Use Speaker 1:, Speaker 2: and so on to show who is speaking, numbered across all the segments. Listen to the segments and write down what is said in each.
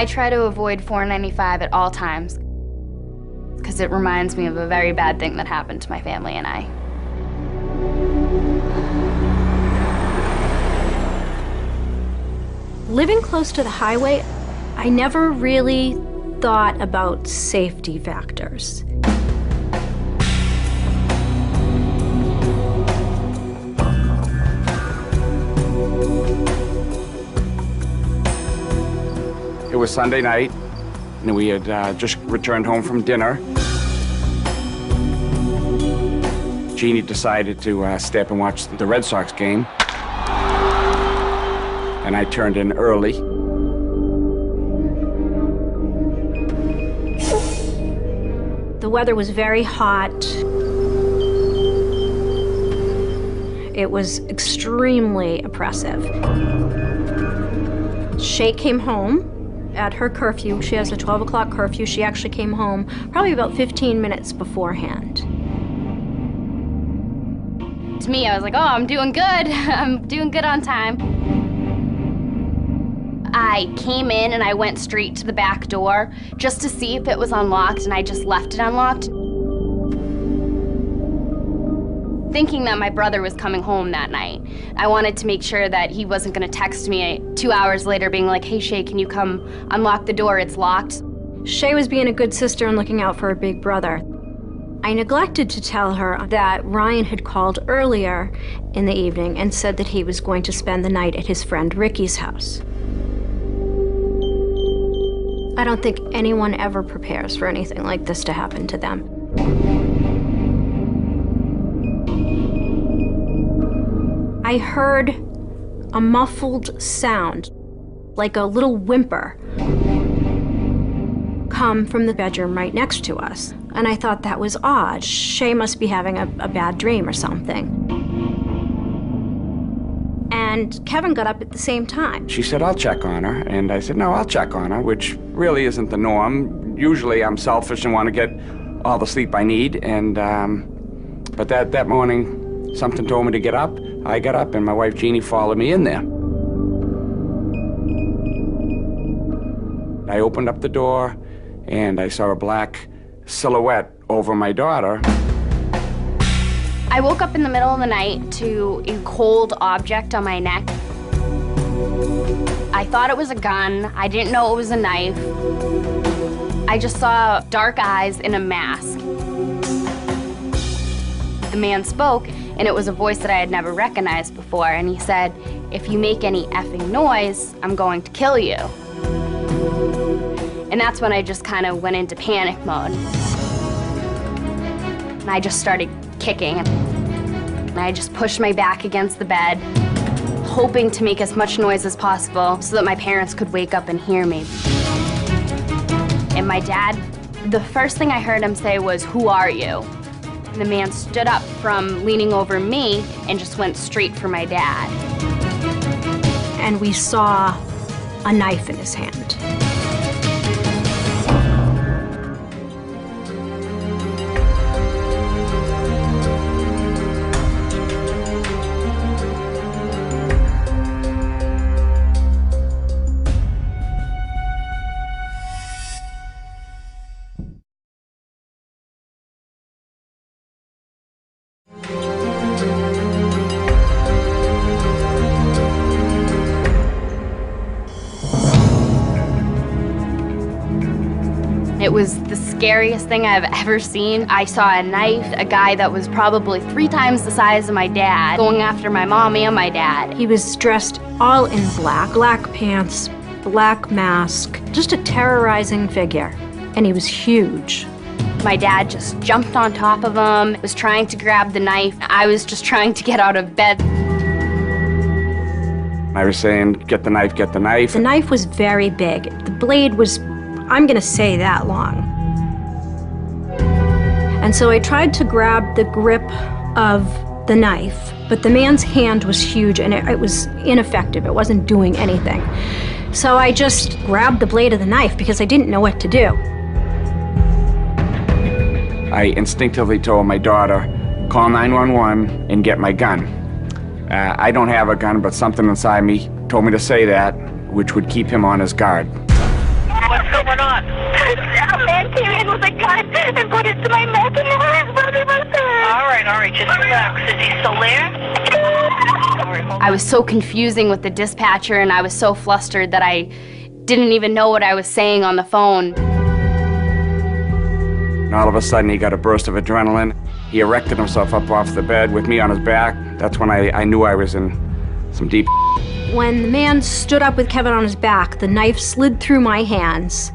Speaker 1: I try to avoid 495 at all times because it reminds me of a very bad thing that happened to my family and I.
Speaker 2: Living close to the highway, I never really thought about safety factors.
Speaker 3: It was Sunday night, and we had just returned home from dinner. Jeannie decided to stay up and watch the Red Sox game, and I turned in early.
Speaker 2: The weather was very hot. It was extremely oppressive. Shay came home at her curfew. She has a 12 o'clock curfew. She actually came home probably about 15 minutes beforehand.
Speaker 1: To me, I was like, oh, I'm doing good. I'm doing good on time. I came in and I went straight to the back door just to see if it was unlocked, and I just left it unlocked, thinking that my brother was coming home that night. I wanted to make sure that he wasn't going to text me 2 hours later being like, hey, Shay, can you come unlock the door? It's locked.
Speaker 2: Shay was being a good sister and looking out for her big brother. I neglected to tell her that Ryan had called earlier in the evening and said that he was going to spend the night at his friend Ricky's house. I don't think anyone ever prepares for anything like this to happen to them. I heard a muffled sound, like a little whimper, come from the bedroom right next to us. And I thought that was odd. Shay must be having a bad dream or something. And Kevin got up at the same time.
Speaker 3: She said, I'll check on her. And I said, no, I'll check on her, which really isn't the norm. Usually I'm selfish and want to get all the sleep I need. And but that morning, something told me to get up. I got up, and my wife Jeannie followed me in there. I opened up the door, and I saw a black silhouette over my daughter.
Speaker 1: I woke up in the middle of the night to a cold object on my neck. I thought it was a gun. I didn't know it was a knife. I just saw dark eyes in a mask. The man spoke, and it was a voice that I had never recognized before, and he said, if you make any effing noise, I'm going to kill you. And that's when I just kind of went into panic mode. And I just started kicking. And I just pushed my back against the bed, hoping to make as much noise as possible so that my parents could wake up and hear me. And my dad, the first thing I heard him say was, who are you? And the man stood up from leaning over me and just went straight for my dad.
Speaker 2: And we saw a knife in his hand.
Speaker 1: It was the scariest thing I've ever seen. I saw a knife, a guy that was probably 3 times the size of my dad, going after my mom and my dad.
Speaker 2: He was dressed all in black, black pants, black mask, just a terrorizing figure. And he was huge.
Speaker 1: My dad just jumped on top of him, was trying to grab the knife. I was just trying to get out of bed.
Speaker 3: I was saying, get the knife, get the knife.
Speaker 2: The knife was very big. The blade was, I'm gonna say, that long. And so I tried to grab the grip of the knife, but the man's hand was huge and it was ineffective. It wasn't doing anything. So I just grabbed the blade of the knife because I didn't know what to do.
Speaker 3: I instinctively told my daughter, call 911 and get my gun. I don't have a gun, but something inside me told me to say that, which would keep him on his guard.
Speaker 4: with a gun and put it to my mouth and never exploded my face. All right, just relax. Is he still there?
Speaker 1: I was so confusing with the dispatcher, and I was so flustered that I didn't even know what I was saying on the phone.
Speaker 3: And all of a sudden, he got a burst of adrenaline. He erected himself up off the bed with me on his back. That's when I knew I was in some deep.
Speaker 2: When the man stood up with Kevin on his back, the knife slid through my hands.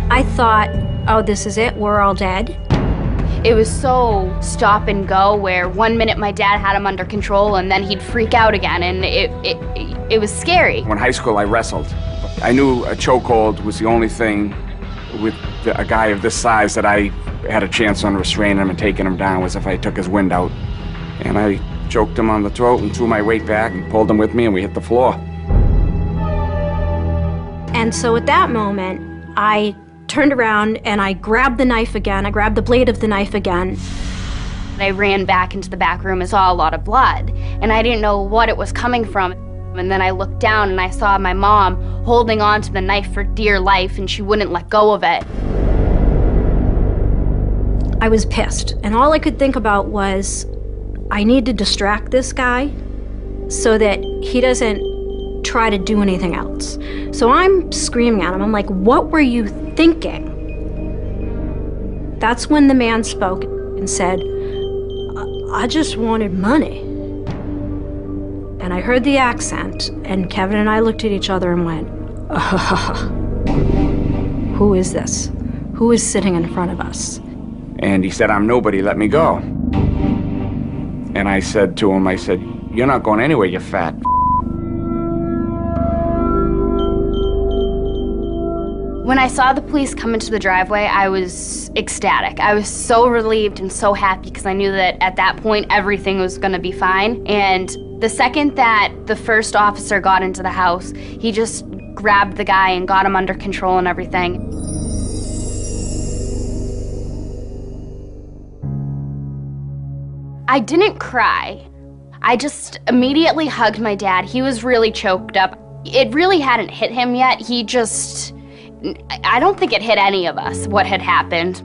Speaker 2: I thought, oh, this is it, we're all dead.
Speaker 1: It was so stop and go, where 1 minute my dad had him under control and then he'd freak out again, and it was scary.
Speaker 3: When in high school, I wrestled. I knew a chokehold was the only thing with a guy of this size that I had a chance on restraining him and taking him down, was if I took his wind out. And I choked him on the throat and threw my weight back and pulled him with me, and we hit the floor.
Speaker 2: And so at that moment, I turned around and I grabbed the knife again. I grabbed the blade of the knife again.
Speaker 1: I ran back into the back room and saw a lot of blood, and I didn't know what it was coming from. And then I looked down and I saw my mom holding on to the knife for dear life, and she wouldn't let go of it.
Speaker 2: I was pissed, and all I could think about was, I need to distract this guy so that he doesn't try to do anything else. So I'm screaming at him. I'm like, what were you thinking? That's when the man spoke and said, I just wanted money. And I heard the accent, and Kevin and I looked at each other and went, who is this? Who is sitting in front of us?
Speaker 3: And he said, I'm nobody, let me go. And I said to him, you're not going anywhere, you fat.
Speaker 1: When I saw the police come into the driveway, I was ecstatic. I was so relieved and so happy, because I knew that at that point everything was gonna be fine. And the second that the first officer got into the house, he just grabbed the guy and got him under control and everything. I didn't cry. I just immediately hugged my dad. He was really choked up. It really hadn't hit him yet. I don't think it hit any of us, what had happened.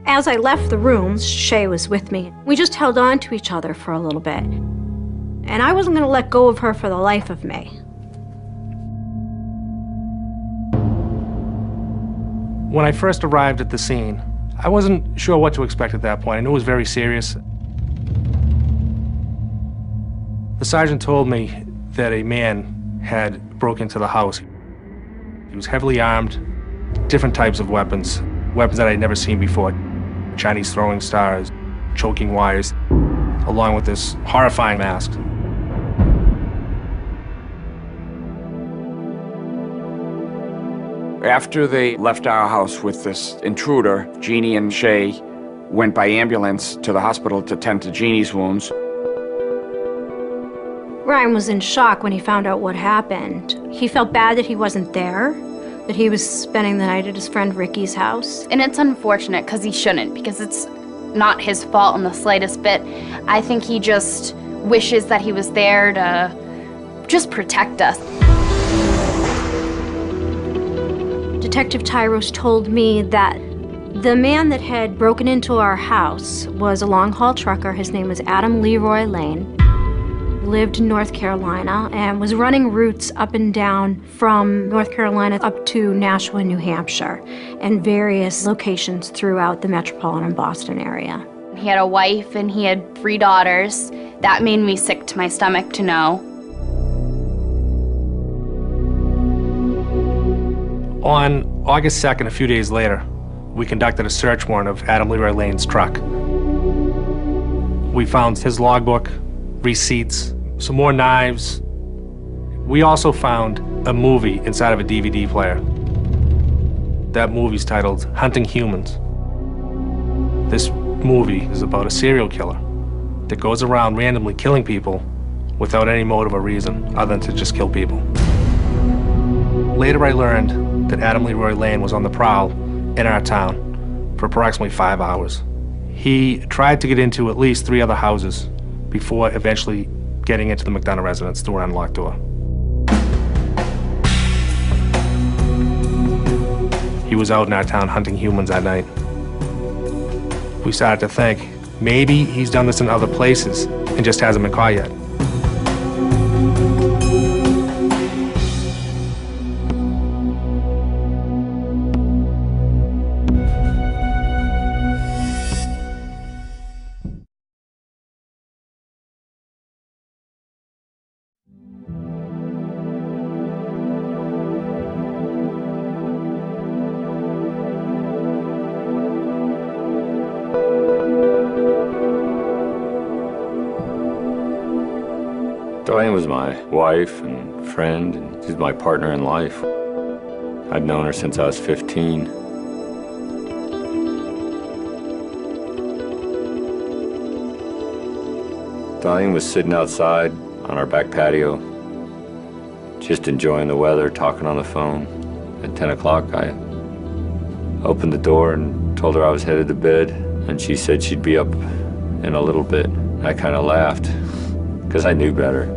Speaker 2: As I left the room, Shay was with me. We just held on to each other for a little bit. And I wasn't gonna let go of her for the life of me.
Speaker 5: When I first arrived at the scene, I wasn't sure what to expect at that point. I knew it was very serious. The sergeant told me that a man had broken into the house. He was heavily armed, different types of weapons that I'd never seen before. Chinese throwing stars, choking wires, along with this horrifying mask.
Speaker 3: After they left our house with this intruder, Jeannie and Shay went by ambulance to the hospital to tend to Jeannie's wounds.
Speaker 2: Ryan was in shock when he found out what happened. He felt bad that he wasn't there, that he was spending the night at his friend Ricky's house.
Speaker 1: And it's unfortunate, because he shouldn't, because it's not his fault in the slightest bit. I think he just wishes that he was there to just protect us.
Speaker 2: Detective Tyros told me that the man that had broken into our house was a long-haul trucker. His name was Adam Leroy Lane. Lived in North Carolina and was running routes up and down from North Carolina up to Nashua, New Hampshire, and various locations throughout the metropolitan Boston area.
Speaker 1: He had a wife and he had 3 daughters. That made me sick to my stomach to know.
Speaker 5: On August 2nd, a few days later, we conducted a search warrant of Adam Leroy Lane's truck. We found his logbook, receipts, some more knives. We also found a movie inside of a DVD player. That movie's titled Hunting Humans. This movie is about a serial killer that goes around randomly killing people without any motive or reason other than to just kill people. Later I learned that Adam Leroy Lane was on the prowl in our town for approximately 5 hours. He tried to get into at least 3 other houses before eventually getting into the McDonough residence through an unlocked door. he was out in our town hunting humans at night. We started to think, maybe he's done this in other places and just hasn't been caught yet.
Speaker 6: Darlene was my wife and friend, and she's my partner in life. I'd known her since I was 15. Darlene was sitting outside on our back patio, just enjoying the weather, talking on the phone. At 10 o'clock, I opened the door and told her I was headed to bed, and she said she'd be up in a little bit. I kind of laughed, because I knew better,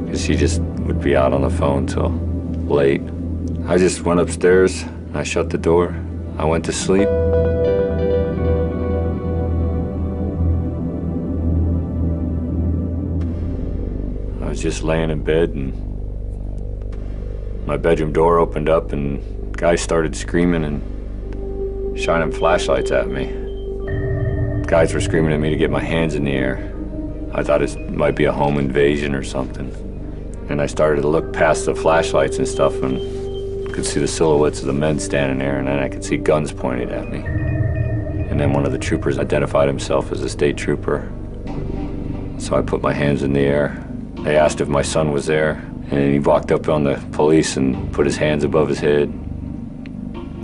Speaker 6: because she just would be out on the phone till late. I just went upstairs, I shut the door, I went to sleep. I was just laying in bed, and my bedroom door opened up, and guys started screaming and shining flashlights at me. Guys were screaming at me to get my hands in the air. I thought it might be a home invasion or something. And I started to look past the flashlights and stuff and could see the silhouettes of the men standing there, and then I could see guns pointed at me. And then one of the troopers identified himself as a state trooper. So I put my hands in the air. They asked if my son was there, and he walked up on the police and put his hands above his head.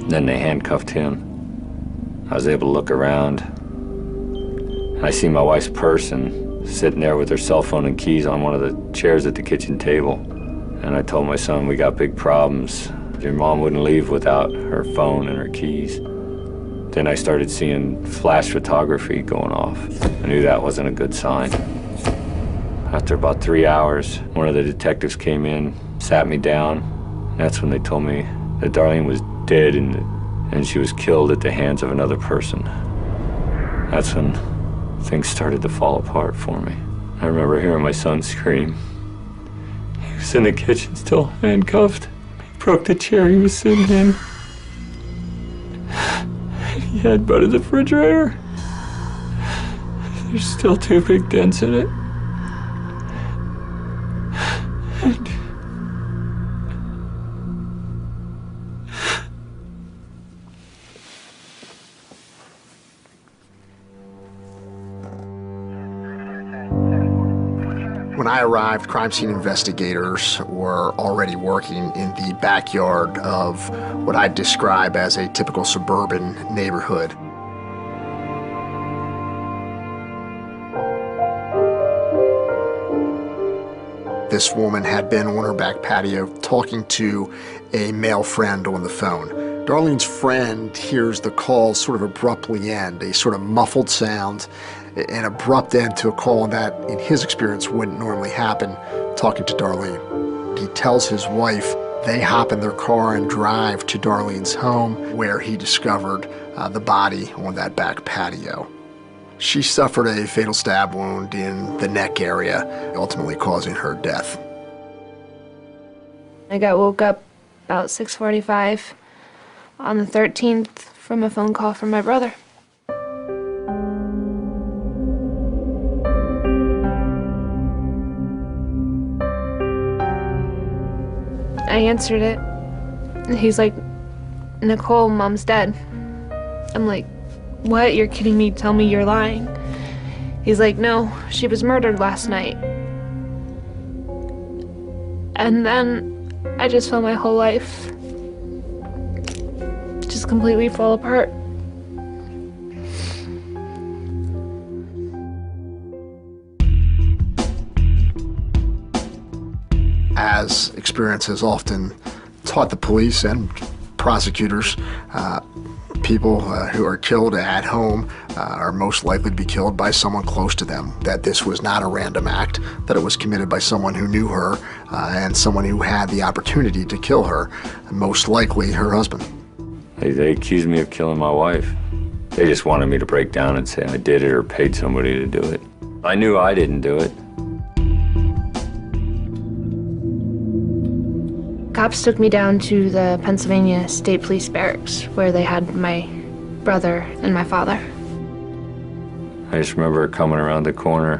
Speaker 6: Then they handcuffed him. I was able to look around. I see my wife's purse and sitting there with her cell phone and keys on one of the chairs at the kitchen table. And I told my son, we got big problems. Your mom wouldn't leave without her phone and her keys. Then I started seeing flash photography going off. I knew that wasn't a good sign. After about 3 hours, one of the detectives came in, sat me down. That's when they told me that Darlene was dead and she was killed at the hands of another person. That's when things started to fall apart for me. I remember hearing my son scream. He was in the kitchen, still handcuffed. He broke the chair he was sitting in. He headbutted the refrigerator. There's still 2 big dents in it.
Speaker 7: When I arrived, crime scene investigators were already working in the backyard of what I'd describe as a typical suburban neighborhood. This woman had been on her back patio talking to a male friend on the phone. Darlene's friend hears the call sort of abruptly end, a sort of muffled sound, an abrupt end to a call that, in his experience, wouldn't normally happen, talking to Darlene. He tells his wife they hop in their car and drive to Darlene's home, where he discovered the body on that back patio. She suffered a fatal stab wound in the neck area, ultimately causing her death.
Speaker 8: I got woke up about 6:45 on the 13th from a phone call from my brother. I answered it. He's like, Nicole, Mom's dead. I'm like, what? You're kidding me. Tell me you're lying. He's like, no, she was murdered last night. And then I just felt my whole life just completely fall apart.
Speaker 7: As experience has often taught the police and prosecutors, people who are killed at home are most likely to be killed by someone close to them, that this was not a random act, that it was committed by someone who knew her and someone who had the opportunity to kill her, most likely her husband.
Speaker 6: They accused me of killing my wife. They just wanted me to break down and say I did it or paid somebody to do it. I knew I didn't do it.
Speaker 8: Cops took me down to the Pennsylvania State Police Barracks where they had my brother and my father.
Speaker 6: I just remember her coming around the corner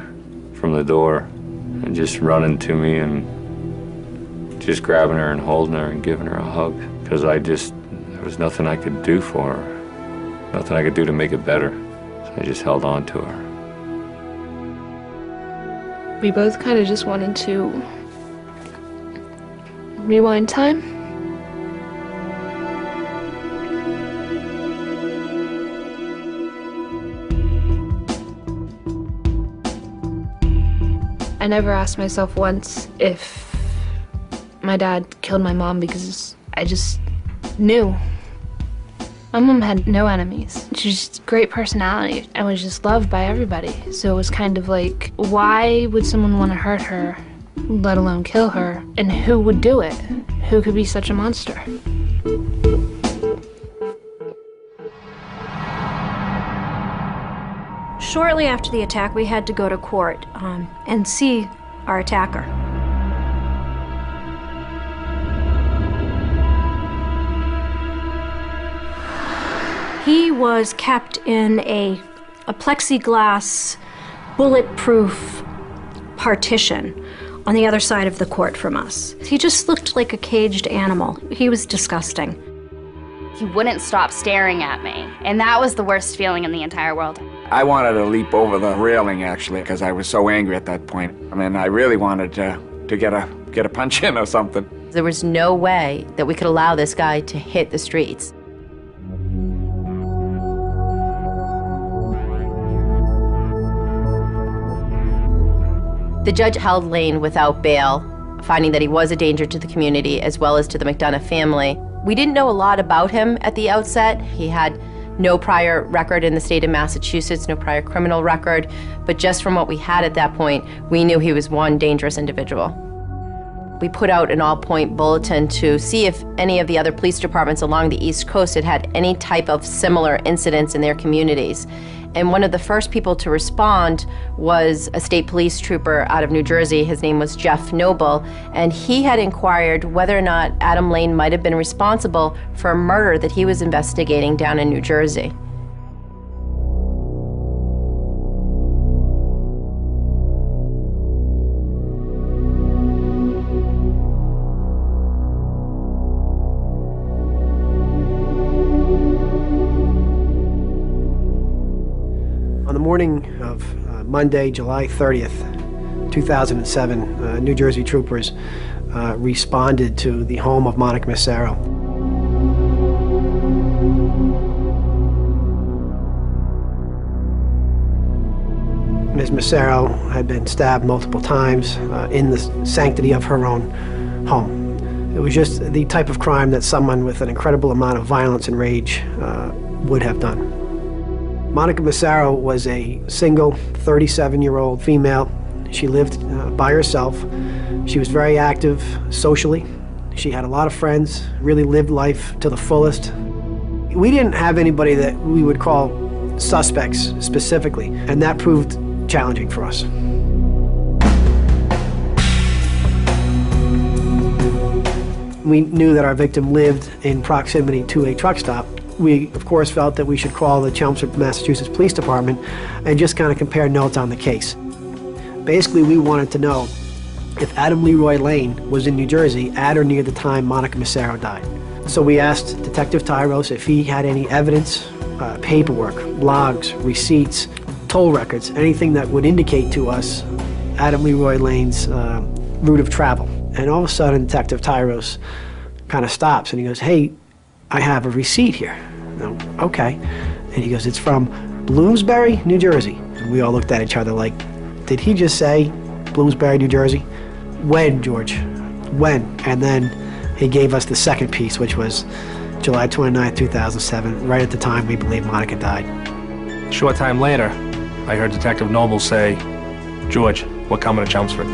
Speaker 6: from the door and just running to me and just grabbing her and holding her and giving her a hug, because there was nothing I could do for her, nothing I could do to make it better. So I just held on to her.
Speaker 8: We both kind of just wanted to rewind time. I never asked myself once if my dad killed my mom, because I just knew. My mom had no enemies. She was just a great personality and was just loved by everybody. So it was kind of like, why would someone want to hurt her, let alone kill her? And who would do it? Who could be such a monster?
Speaker 2: Shortly after the attack, we had to go to court and see our attacker. He was kept in a plexiglass, bulletproof partition on the other side of the court from us. He just looked like a caged animal. He was disgusting.
Speaker 1: He wouldn't stop staring at me, and that was the worst feeling in the entire world.
Speaker 3: I wanted to leap over the railing, actually, because I was so angry at that point. I mean, I really wanted to get a punch in or something.
Speaker 9: There was no way that we could allow this guy to hit the streets. The judge held Lane without bail, finding that he was a danger to the community as well as to the McDonough family. We didn't know a lot about him at the outset. He had no prior record in the state of Massachusetts, no prior criminal record, but just from what we had at that point, we knew he was one dangerous individual. We put out an all-point bulletin to see if any of the other police departments along the East Coast had had any type of similar incidents in their communities. And one of the first people to respond was a state police trooper out of New Jersey. His name was Jeff Noble, and he had inquired whether or not Adam Lane might have been responsible for a murder that he was investigating down in New Jersey.
Speaker 10: On the morning of Monday, July 30th, 2007, New Jersey troopers responded to the home of Monica Massaro. Ms. Massaro had been stabbed multiple times in the sanctity of her own home. It was just the type of crime that someone with an incredible amount of violence and rage would have done. Monica Massaro was a single 37-year-old female. She lived by herself. She was very active socially. She had a lot of friends, really lived life to the fullest. We didn't have anybody that we would call suspects specifically, and that proved challenging for us. We knew that our victim lived in proximity to a truck stop. We, of course, felt that we should call the Chelmsford, Massachusetts Police Department and just kind of compare notes on the case. Basically, we wanted to know if Adam Leroy Lane was in New Jersey at or near the time Monica Massaro died. So we asked Detective Tyros if he had any evidence, paperwork, logs, receipts, toll records, anything that would indicate to us Adam Leroy Lane's route of travel. And all of a sudden, Detective Tyros kind of stops and he goes, "Hey, I have a receipt here." Okay. And he goes, "It's from Bloomsbury, New Jersey." And we all looked at each other like, did he just say Bloomsbury, New Jersey? When, George? When? And then he gave us the second piece, which was July 29, 2007, right at the time we believe Monica died.
Speaker 5: A short time later, I heard Detective Noble say, "George, we're coming to Chelmsford."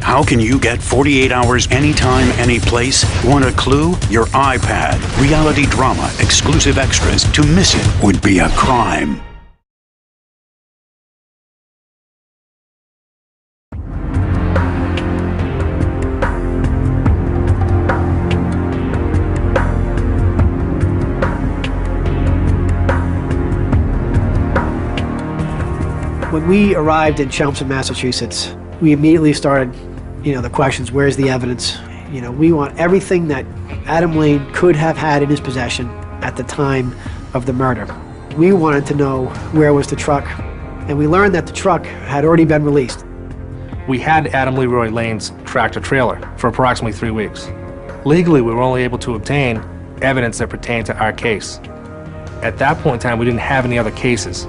Speaker 11: How can you get 48 hours anytime, any place? Want a clue? Your iPad. Reality drama, exclusive extras. To miss it would be a crime.
Speaker 10: When we arrived in Chelmsford, Massachusetts, we immediately started, the questions, where's the evidence? We want everything that Adam Lane could have had in his possession at the time of the murder. We wanted to know where was the truck, and we learned that the truck had already been released.
Speaker 5: We had Adam Leroy Lane's tractor trailer for approximately 3 weeks. Legally, we were only able to obtain evidence that pertained to our case. At that point in time, we didn't have any other cases.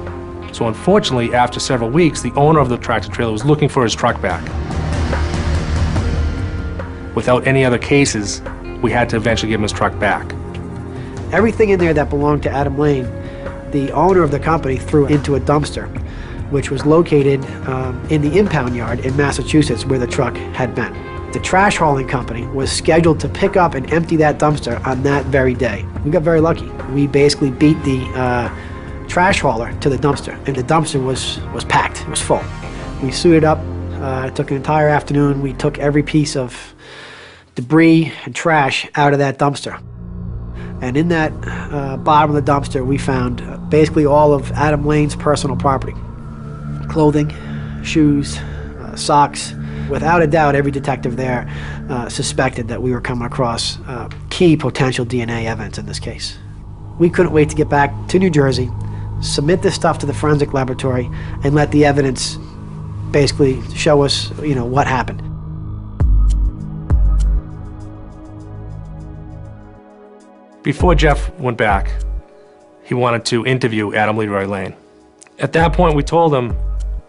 Speaker 5: So unfortunately, after several weeks, the owner of the tractor trailer was looking for his truck back. Without any other cases, we had to eventually give him his truck back.
Speaker 10: Everything in there that belonged to Adam Lane, the owner of the company threw into a dumpster, which was located in the impound yard in Massachusetts where the truck had been. The trash hauling company was scheduled to pick up and empty that dumpster on that very day. We got very lucky. We basically beat the trash hauler to the dumpster, and the dumpster was packed, it was full. We suited up, it took an entire afternoon. We took every piece of debris and trash out of that dumpster. And in that bottom of the dumpster, we found basically all of Adam Lane's personal property. Clothing, shoes, socks. Without a doubt, every detective there suspected that we were coming across key potential DNA evidence in this case. We couldn't wait to get back to New Jersey, submit this stuff to the forensic laboratory, and let the evidence basically show us, what happened.
Speaker 5: Before Jeff went back, he wanted to interview Adam Leroy Lane. At that point, we told him,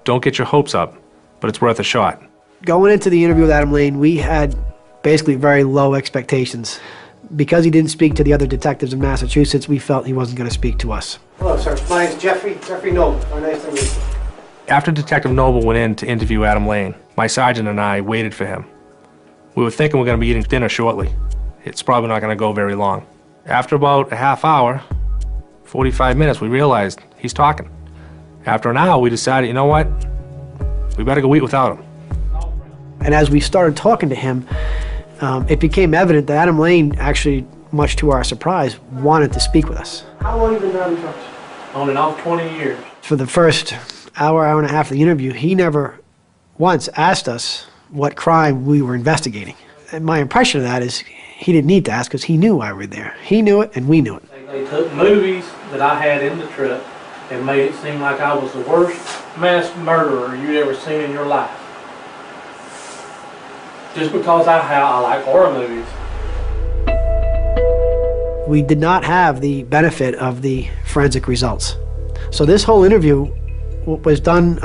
Speaker 5: don't get your hopes up, but it's worth a shot.
Speaker 10: Going into the interview with Adam Lane, we had basically very low expectations. Because he didn't speak to the other detectives in Massachusetts, we felt he wasn't going to speak to us. Hello, sir. My name's Jeffrey Noble. Nice to meet you.
Speaker 5: After Detective Noble went in to interview Adam Lane, my sergeant and I waited for him. We were thinking we're going to be eating dinner shortly. It's probably not going to go very long. After about a half hour, 45 minutes, we realized he's talking. After an hour, we decided, you know what? We better go eat without him.
Speaker 10: And as we started talking to him, it became evident that Adam Lane actually, much to our surprise, wanted to speak with us. How long have you been driving trucks?
Speaker 12: On and off 20 years.
Speaker 10: For the first hour and a half of the interview, he never once asked us what crime we were investigating. And my impression of that is he didn't need to ask because he knew why we were there. He knew it and we knew it.
Speaker 12: They took movies that I had in the truck and made it seem like I was the worst mass murderer you'd ever seen in your life. Just because I like horror movies.
Speaker 10: We did not have the benefit of the forensic results. So this whole interview was done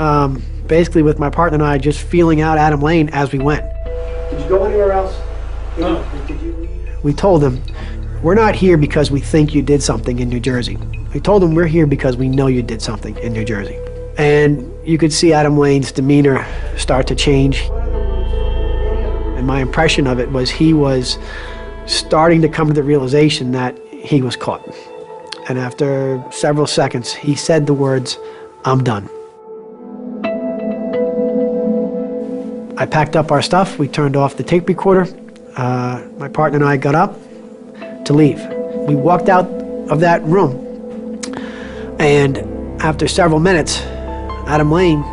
Speaker 10: basically with my partner and I just feeling out Adam Lane as we went. Did you go anywhere else?
Speaker 12: No.
Speaker 10: We told him, we're not here because we think you did something in New Jersey. We told him we're here because we know you did something in New Jersey. And you could see Adam Lane's demeanor start to change. And my impression of it was he was starting to come to the realization that he was caught. And after several seconds, he said the words, "I'm done." I packed up our stuff. We turned off the tape recorder. My partner and I got up to leave. We walked out of that room. And after several minutes, Adam Lane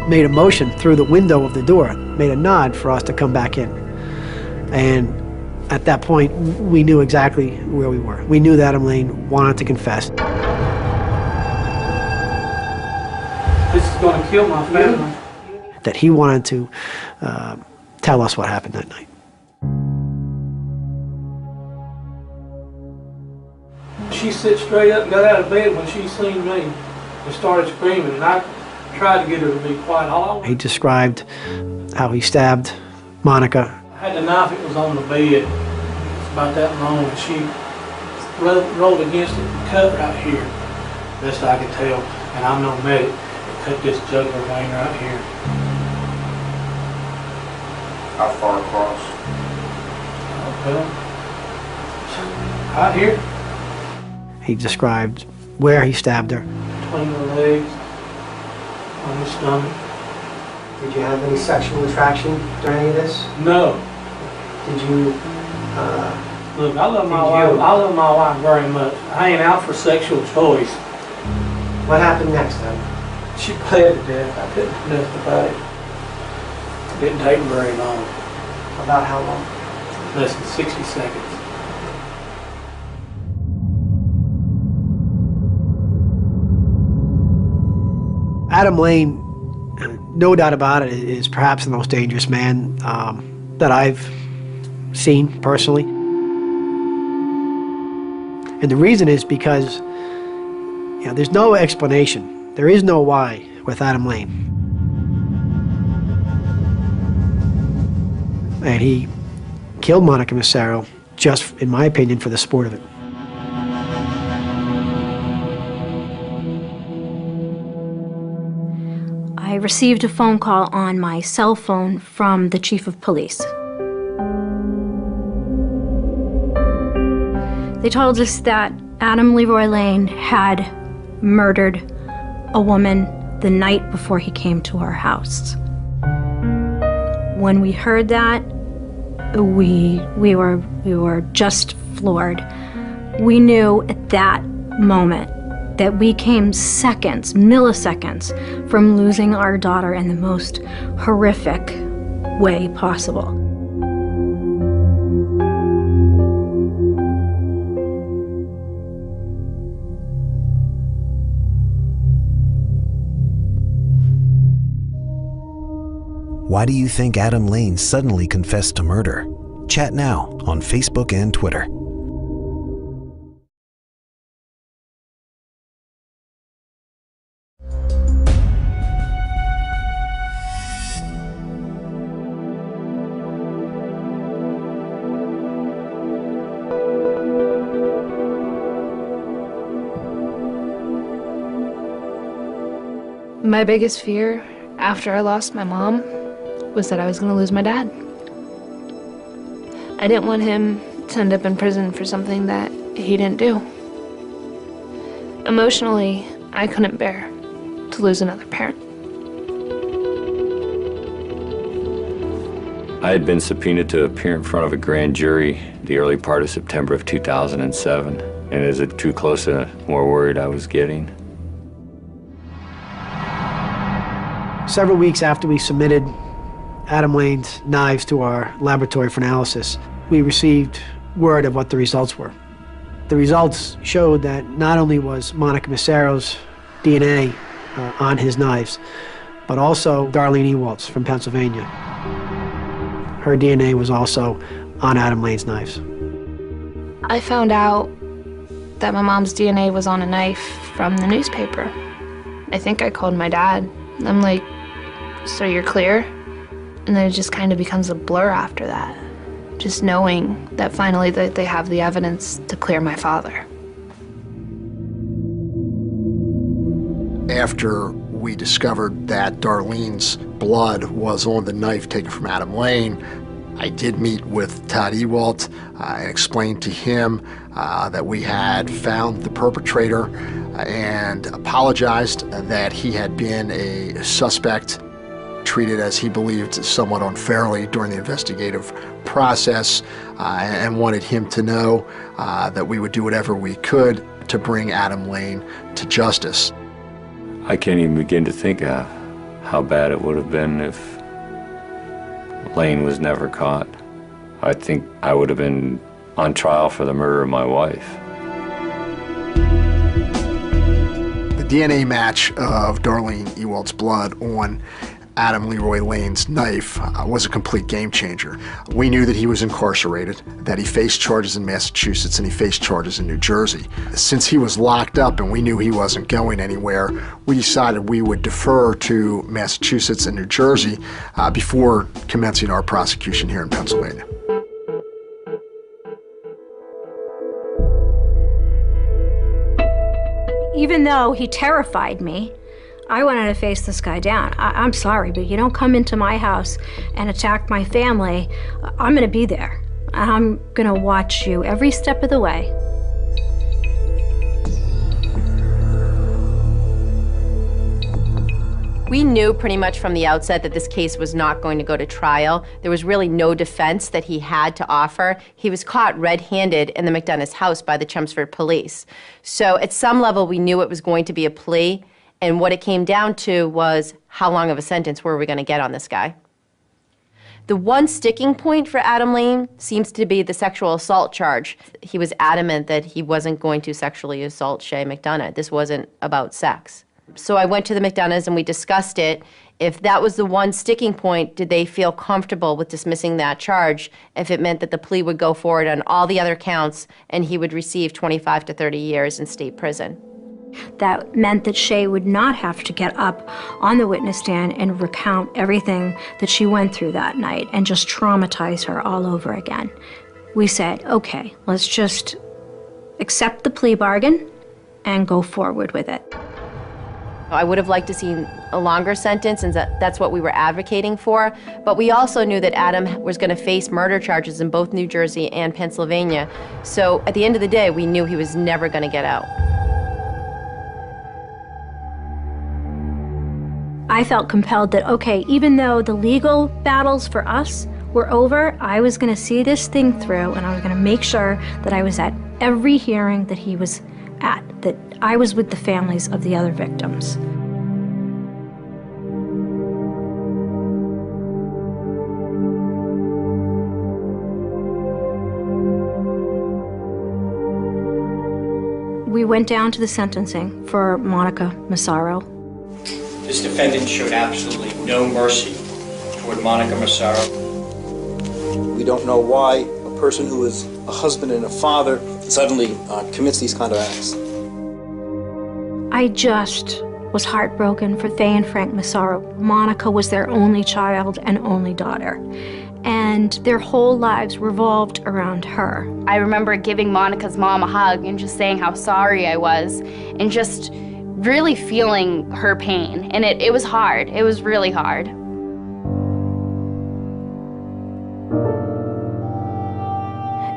Speaker 10: made a motion through the window of the door, made a nod for us to come back in. And at that point, we knew exactly where we were. We knew that Adam Lane wanted to confess.
Speaker 12: This is going to kill my family.
Speaker 10: That he wanted to tell us what happened that night.
Speaker 12: She sat straight up and got out of bed when she seen me and started screaming, and I tried to get her to be quiet.
Speaker 10: He described how he stabbed Monica.
Speaker 12: I had the knife, it was on the bed. It's about that long, and she rolled against it and cut right here, best I could tell. And I'm no medic. It cut this jugular vein right here.
Speaker 3: How far across?
Speaker 12: Well, out here,
Speaker 10: He described where he stabbed her.
Speaker 12: between the legs, on the stomach.
Speaker 10: Did you have any sexual attraction during any of this?
Speaker 12: No.
Speaker 10: Did you,
Speaker 12: Look, I love my
Speaker 10: Did
Speaker 12: wife.
Speaker 10: you?
Speaker 12: I love my wife very much. I ain't out for sexual choice.
Speaker 10: what happened next then?
Speaker 12: She bled to death. I couldn't do nothing about it. Didn't take very long.
Speaker 10: About how long?
Speaker 12: Less than 60 seconds.
Speaker 10: Adam Lane, no doubt about it, is perhaps the most dangerous man that I've seen personally. And the reason is because there's no explanation. There is no why with Adam Lane. And he killed Monica Massaro just, in my opinion, for the sport of it.
Speaker 2: I received a phone call on my cell phone from the chief of police. They told us that Adam Leroy Lane had murdered a woman the night before he came to our house. When we heard that, we were just floored. We knew at that moment that we came seconds, milliseconds, from losing our daughter in the most horrific way possible.
Speaker 13: Why do you think Adam Lane suddenly confessed to murder? Chat now on Facebook and Twitter.
Speaker 8: My biggest fear after I lost my mom was that I was going to lose my dad. I didn't want him to end up in prison for something that he didn't do. Emotionally, I couldn't bear to lose another parent.
Speaker 6: I had been subpoenaed to appear in front of a grand jury the early part of September of 2007. And as it drew closer, the more worried I was getting.
Speaker 10: Several weeks after we submitted Adam Lane's knives to our laboratory for analysis, we received word of what the results were. The results showed that not only was Monica Massaro's DNA on his knives, but also Darlene Ewald's from Pennsylvania. Her DNA was also on Adam Lane's knives.
Speaker 8: I found out that my mom's DNA was on a knife from the newspaper. I think I called my dad. I'm like, so you're clear? And then it just kind of becomes a blur after that. Just knowing that finally that they have the evidence to clear my father.
Speaker 7: After we discovered that Darlene's blood was on the knife taken from Adam Lane, I did meet with Todd Ewald and explained to him that we had found the perpetrator and apologized that he had been a suspect, treated as he believed somewhat unfairly during the investigative process, and wanted him to know that we would do whatever we could to bring Adam Lane to justice.
Speaker 6: I can't even begin to think of how bad it would have been if Lane was never caught. I think I would have been on trial for the murder of my wife.
Speaker 7: The DNA match of Darlene Ewald's blood on Adam Leroy Lane's knife was a complete game changer. We knew that he was incarcerated, that he faced charges in Massachusetts and he faced charges in New Jersey. Since he was locked up and we knew he wasn't going anywhere, we decided we would defer to Massachusetts and New Jersey before commencing our prosecution here in Pennsylvania.
Speaker 2: Even though he terrified me, I wanted to face this guy down. I'm sorry, but you don't come into my house and attack my family. I'm gonna be there. I'm gonna watch you every step of the way.
Speaker 9: We knew pretty much from the outset that this case was not going to go to trial. There was really no defense that he had to offer. He was caught red-handed in the McDonough's house by the Chelmsford police. So at some level, we knew it was going to be a plea, and what it came down to was how long of a sentence were we going to get on this guy. The one sticking point for Adam Lane seems to be the sexual assault charge. He was adamant that he wasn't going to sexually assault Shay McDonough. This wasn't about sex. So I went to the McDonoughs and we discussed it. If that was the one sticking point, did they feel comfortable with dismissing that charge if it meant that the plea would go forward on all the other counts and he would receive 25 to 30 years in state prison?
Speaker 2: That meant that Shay would not have to get up on the witness stand and recount everything that she went through that night and just traumatize her all over again. We said, okay, let's just accept the plea bargain and go forward with it.
Speaker 9: I would have liked to see a longer sentence, and that's what we were advocating for. But we also knew that Adam was going to face murder charges in both New Jersey and Pennsylvania. So at the end of the day, we knew he was never going to get out.
Speaker 2: I felt compelled that, okay, even though the legal battles for us were over, I was going to see this thing through, and I was going to make sure that I was at every hearing that he was at, that I was with the families of the other victims. We went down to the sentencing for Monica Massaro.
Speaker 14: This defendant showed absolutely no mercy toward Monica Massaro.
Speaker 15: We don't know why a person who is a husband and a father suddenly commits these kind of acts.
Speaker 2: I just was heartbroken for Faye and Frank Massaro. Monica was their only child and only daughter, and their whole lives revolved around her.
Speaker 1: I remember giving Monica's mom a hug and just saying how sorry I was and just really feeling her pain. And it was hard. It was really hard.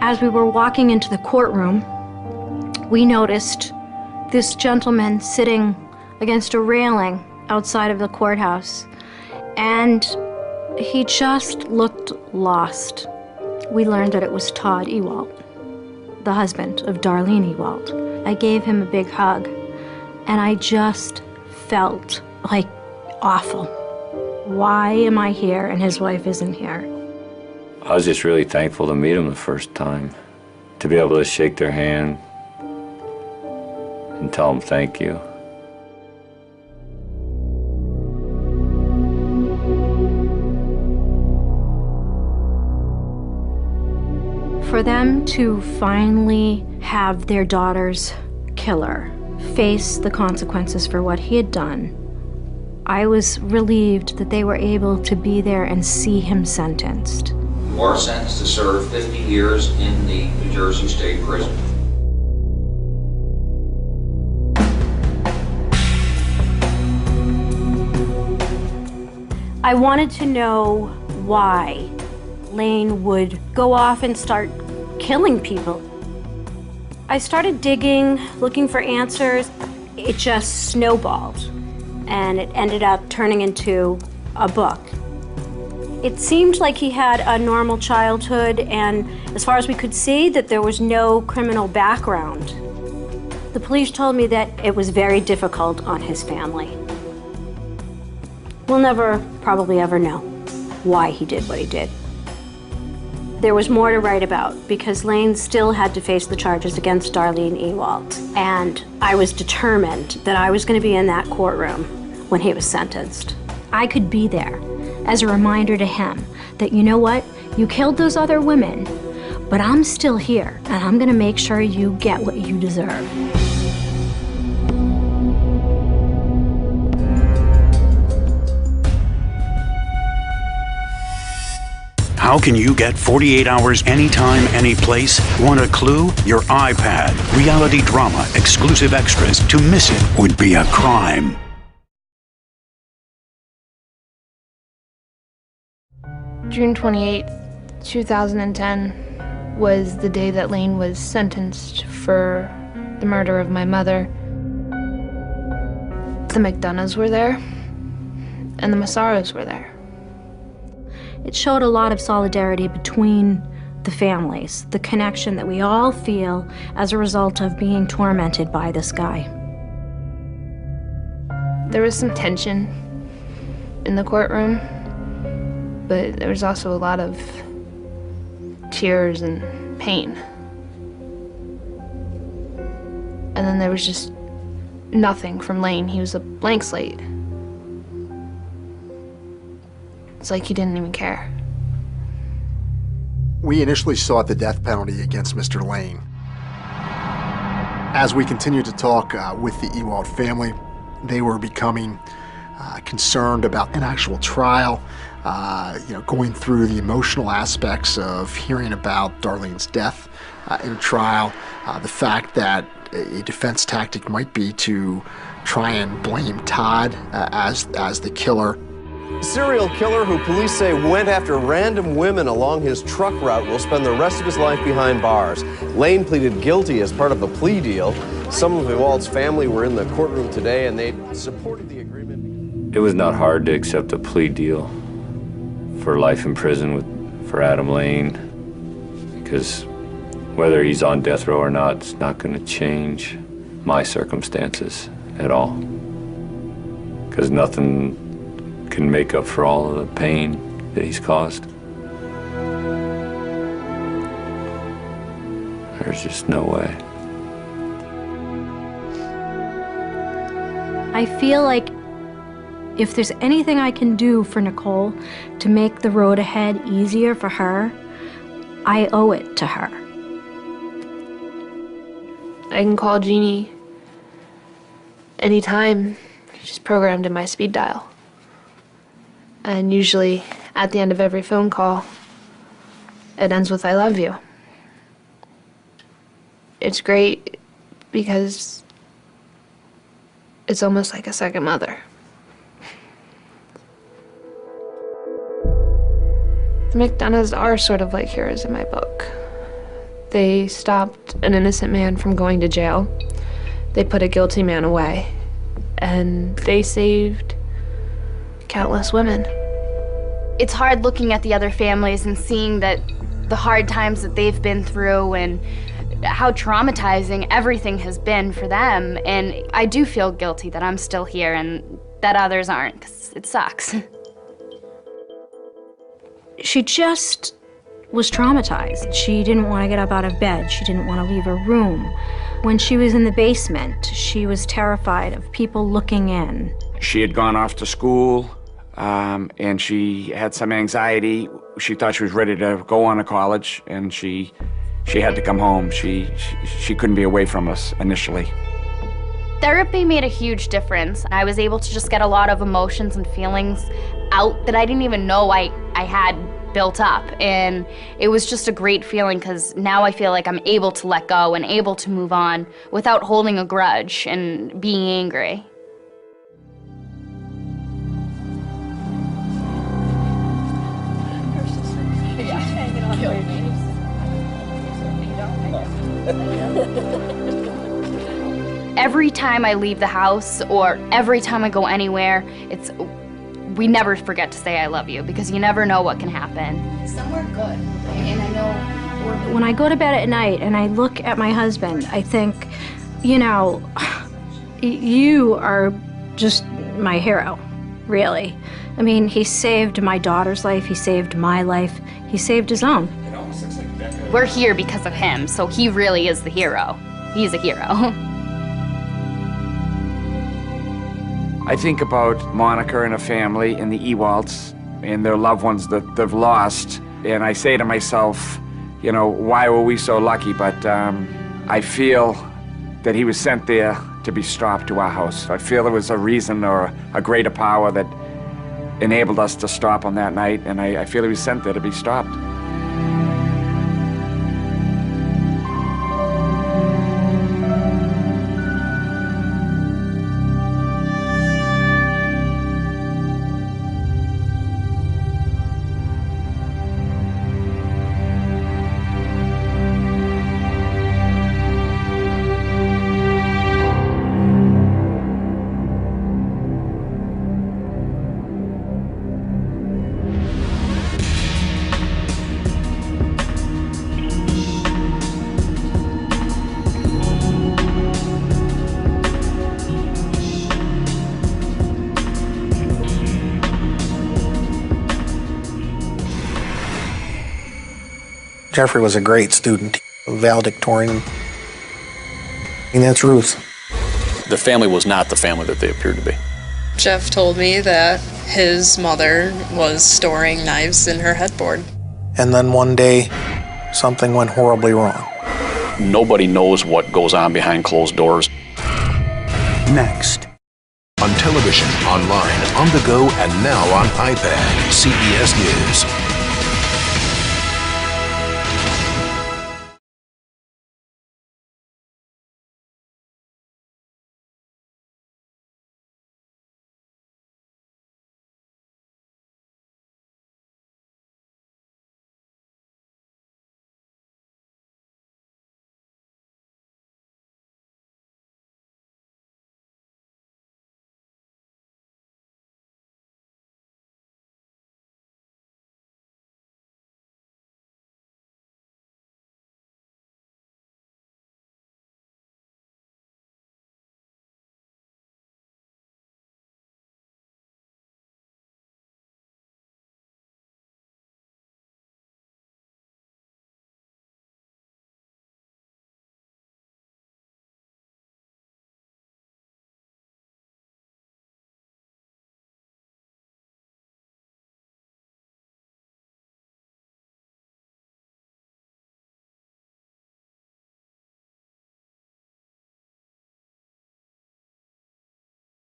Speaker 2: As we were walking into the courtroom, we noticed this gentleman sitting against a railing outside of the courthouse, and he just looked lost. We learned that it was Todd Ewald, the husband of Darlene Ewald. I gave him a big hug, and I just felt like awful. Why am I here and his wife isn't here?
Speaker 6: I was just really thankful to meet them the first time, to be able to shake their hand and tell them thank you.
Speaker 2: For them to finally have their daughter's killer face the consequences for what he had done, I was relieved that they were able to be there and see him sentenced.
Speaker 16: You are sentenced to serve 50 years in the New Jersey State Prison.
Speaker 2: I wanted to know why Lane would go off and start killing people. I started digging, looking for answers. It just snowballed, and it ended up turning into a book. It seemed like he had a normal childhood, and as far as we could see, that there was no criminal background. The police told me that it was very difficult on his family. We'll never probably ever know why he did what he did. There was more to write about because Lane still had to face the charges against Darlene Ewald, and I was determined that I was going to be in that courtroom when he was sentenced. I could be there as a reminder to him that, you know what, you killed those other women, but I'm still here, and I'm going to make sure you get what you deserve.
Speaker 11: How can you get 48 hours anytime, any place? Want a clue? Your iPad. Reality drama, exclusive extras. To miss it would be a crime.
Speaker 8: June 28th, 2010 was the day that Lane was sentenced for the murder of my mother. The McDonoughs were there, and the Massaros were there.
Speaker 2: It showed a lot of solidarity between the families, the connection that we all feel as a result of being tormented by this guy.
Speaker 8: There was some tension in the courtroom, but there was also a lot of tears and pain. And then there was just nothing from Lane. He was a blank slate. It's like he didn't even care.
Speaker 7: We initially sought the death penalty against Mr. Lane. As we continued to talk with the Ewald family, they were becoming concerned about an actual trial, going through the emotional aspects of hearing about Darlene's death in a trial, the fact that a defense tactic might be to try and blame Todd as the killer.
Speaker 17: Serial killer who police say went after random women along his truck route will spend the rest of his life behind bars. Lane pleaded guilty as part of a plea deal. Some of Ewald's family were in the courtroom today and they supported the agreement.
Speaker 6: It was not hard to accept a plea deal for life in prison for Adam Lane, because whether he's on death row or not, it's not going to change my circumstances at all. Because nothing can make up for all of the pain that he's caused. There's just no way.
Speaker 2: I feel like if there's anything I can do for Nicole to make the road ahead easier for her, I owe it to her.
Speaker 8: I can call Jeannie anytime. She's programmed in my speed dial. And usually, at the end of every phone call, it ends with, "I love you." It's great because it's almost like a second mother. The McDonoughs are sort of like heroes in my book. They stopped an innocent man from going to jail. They put a guilty man away. And they saved countless women.
Speaker 1: It's hard looking at the other families and seeing that the hard times that they've been through and how traumatizing everything has been for them. And I do feel guilty that I'm still here and that others aren't, because it sucks.
Speaker 2: She just was traumatized. She didn't want to get up out of bed. She didn't want to leave her room. When she was in the basement, she was terrified of people looking in.
Speaker 3: She had gone off to school, and she had some anxiety. She thought she was ready to go on to college, and she had to come home. She couldn't be away from us initially.
Speaker 1: Therapy made a huge difference. I was able to just get a lot of emotions and feelings out that I didn't even know I had built up. And it was just a great feeling because now I feel like I'm able to let go and able to move on without holding a grudge and being angry. Every time I leave the house or every time I go anywhere, we never forget to say I love you because you never know what can happen. Somewhere good, and I know.
Speaker 2: When I go to bed at night and I look at my husband, I think, you are just my hero, really. I mean, he saved my daughter's life, he saved my life, he saved his own.
Speaker 1: We're here because of him, so he really is the hero. He's a hero.
Speaker 3: I think about Monica and her family and the Ewalds and their loved ones that they've lost, and I say to myself, why were we so lucky? But I feel that he was sent there to be stopped to our house. I feel there was a reason or a greater power that enabled us to stop on that night, and I feel he was sent there to be stopped.
Speaker 18: Jeffrey was a great student, valedictorian. And that's Ruth.
Speaker 19: The family was not the family that they appeared to be.
Speaker 20: Jeff told me that his mother was storing knives in her headboard.
Speaker 18: And then one day, something went horribly wrong.
Speaker 19: Nobody knows what goes on behind closed doors.
Speaker 11: Next. On television, online, on the go, and now on iPad, CBS News.